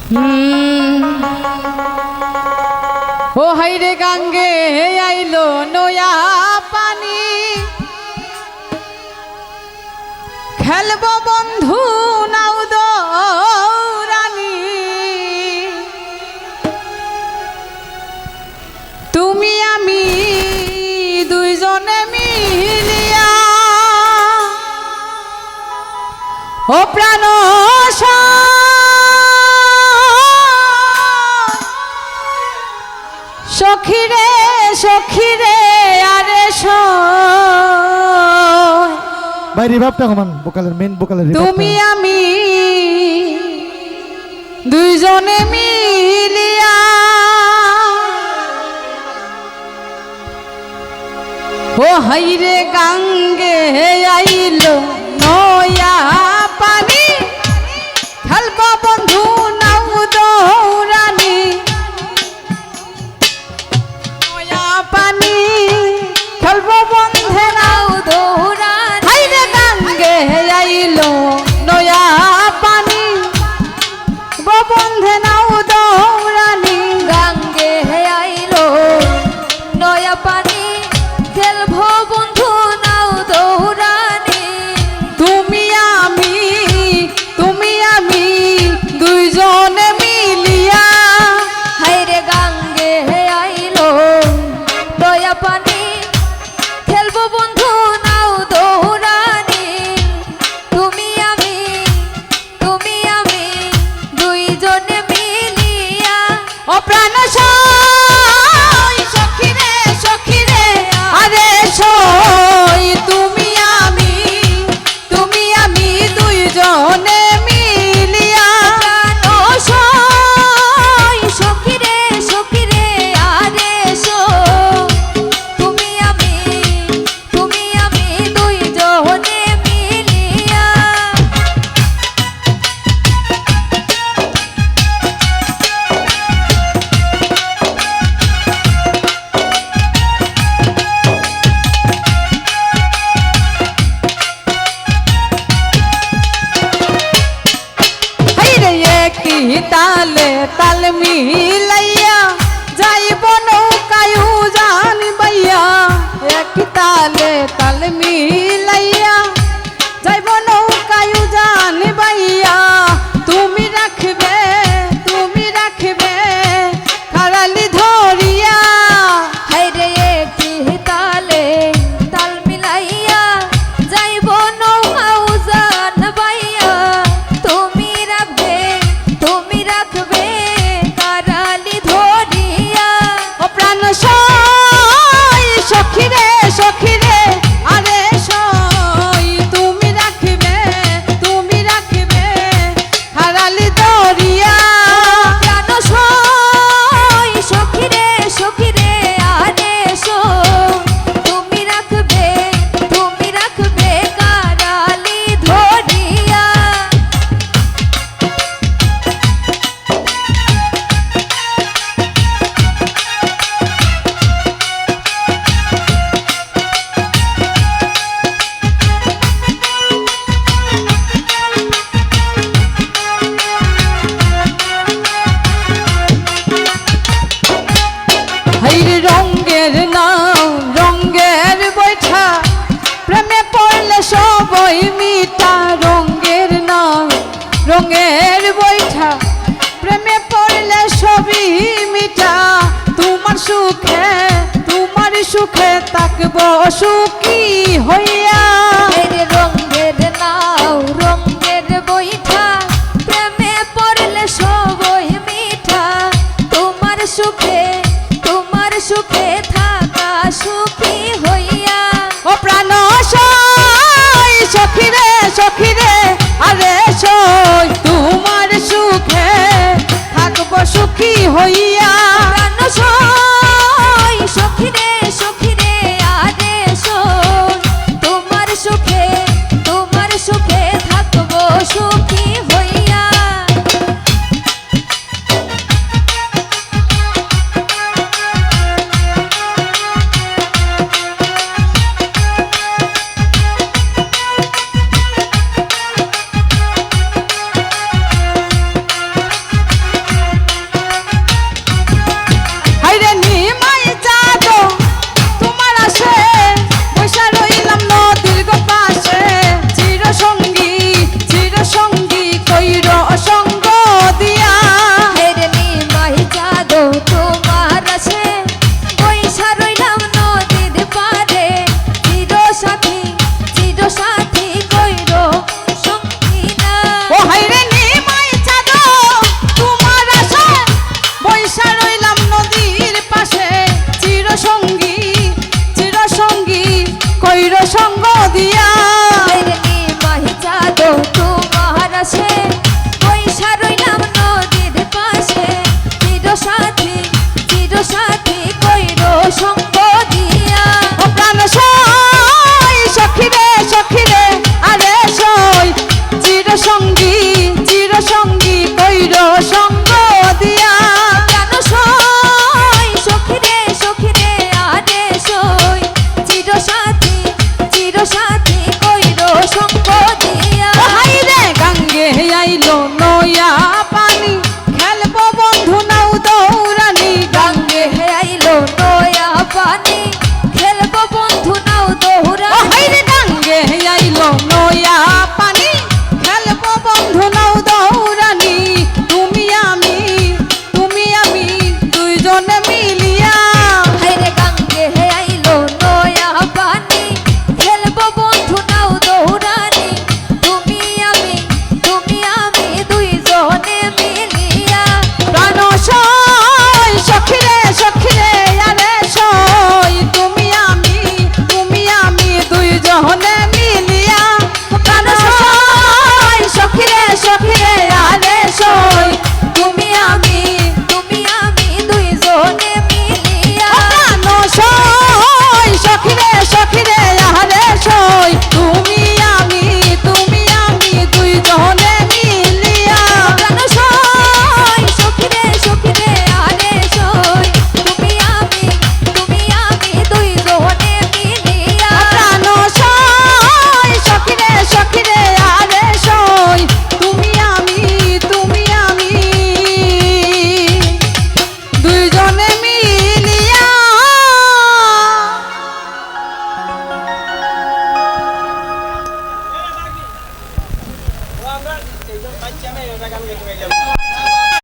ও হাইরে গাঙ্গে আইলো নয়া পানি খেলব বন্ধু নাও দৌড়ানি তুমি আমি দুইজনে মিলিয়া ও প্রাণ সখিরে সখিরে আরে ভাই রিভাবটা কমান ভোকালের মেইন ভোকালের তুমি আমি দুইজনে মিলিয়া ও হাইরে গাঙ্গে আইলো নয়া পানি খেলব বন্ধু নাও দৌড়ানি পানি খেলব বন্ধে নাও দৌড়ানি হাইরে গাঙ্গে আইলো নয়া পানি বন্ধে নাও দৌড়ানি গাঙ্গে আইলো নয়া পানি খেলব বন্ধু নাও দৌড়ানি তুমি আমি দুইজনে মিলিয়া হাইরে গাঙ্গে আইলো নয়া পানি খেলব বন্ধু নাও দৌড়ানি তুমি আমি দুইজনে মিলিয়া ও প্রাণ সখিরে সখিরে আরে তুমি আমি দুইজনে মিলিয়া সখিরে সখিরে আরে তুমি আমি দুইজনে মিলিয়া তালে তাল মিলাইয়া যাইব নৌকায় জান বাইয়া এক তালে তাল মিলাইয়া যাইব নৌকায় জান বাইয়া তুমি রাখবে খারালি ধরিয়া হাইরে একটি তালে তাল মিলাইয়া যাইব নৌকাও জান বাইয়া তুমি রাখবে কারালি ধরিয়া ও প্রাণ সখিরে সখিরে আরে তুমি রাখবে খারালি ধরিয়া প্রাণ সখিরে সখিরে আরে তুমি রাখবে কারালি ধরিয়া হাইরে রঙ্গের নাম রঙ্গের বৈঠা প্রেমে পড়লে সবই মিঠা রঙ্গের নাম রঙ্গের বৈঠা প্রেমে পড়লে সবই মিঠা তোমার সুখে থাকবো সুখী হইয়া রঙের নাও রঙের বৈঠা প্রেমে পড়লে সবই মিঠা তোমার সুখে থাকা সুখী হইয়া ও প্রাণ সখিরে সখিরে আরে তোমার সুখে থাকবো সুখী হইয়া প্রাণ সখিরে সখিরে আরে তোমার সুখে লইয়া পানি খেলবো বন্ধু নাও দৌড়ানি তুমি আমি দুইজনে মিলিয়া হাইরে গাঙ্গে হে আইলো নয়া পানি খেলবো বন্ধু নাও দৌড়ানি তুমি আমি দুইজনে মিলিয়া প্রাণ সই সখিরে সখিরে আরে সই তুমি আমি দুইজনে মিলিয়া প্রাণ সই সখিরে সখিরে আরে সই তুমি আমি দুইজনে মিলিয়া প্রাণ সই সখিরে সখিরে আরে সই তুমি আমি দুইজনে মিলিয়া প্রাণ সই সখিরে সখিরে আরে সই তুমি আমি দুইজনে মিলিয়া প্রাণ সই সখিরে সখিরে আরে সই তুমি আমি দুইজনে মিলিয়া আমরা এই যে বাচ্চা মেয়ে গান গাইতে